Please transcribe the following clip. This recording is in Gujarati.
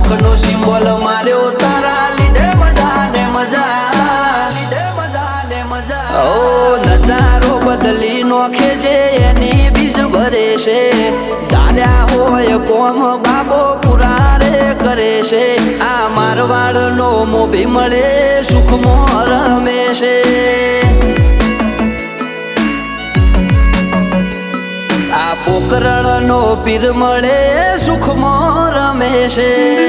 લાખનો સિમ્બોલ માર્યો તારા લીધે મજા ને મજા, લીધે મજા ને મજા. ઓ નજારો બદલી નોખે છે એની બીજ ભરે છે. ધાર્યા હોય કોમ બાબો પૂરા રે કરે છે. આ મારવાડનો મોભી મળે સુખમાં રમે છે. આ પોકરણનો પીર મળે સુખમાં રમે છે.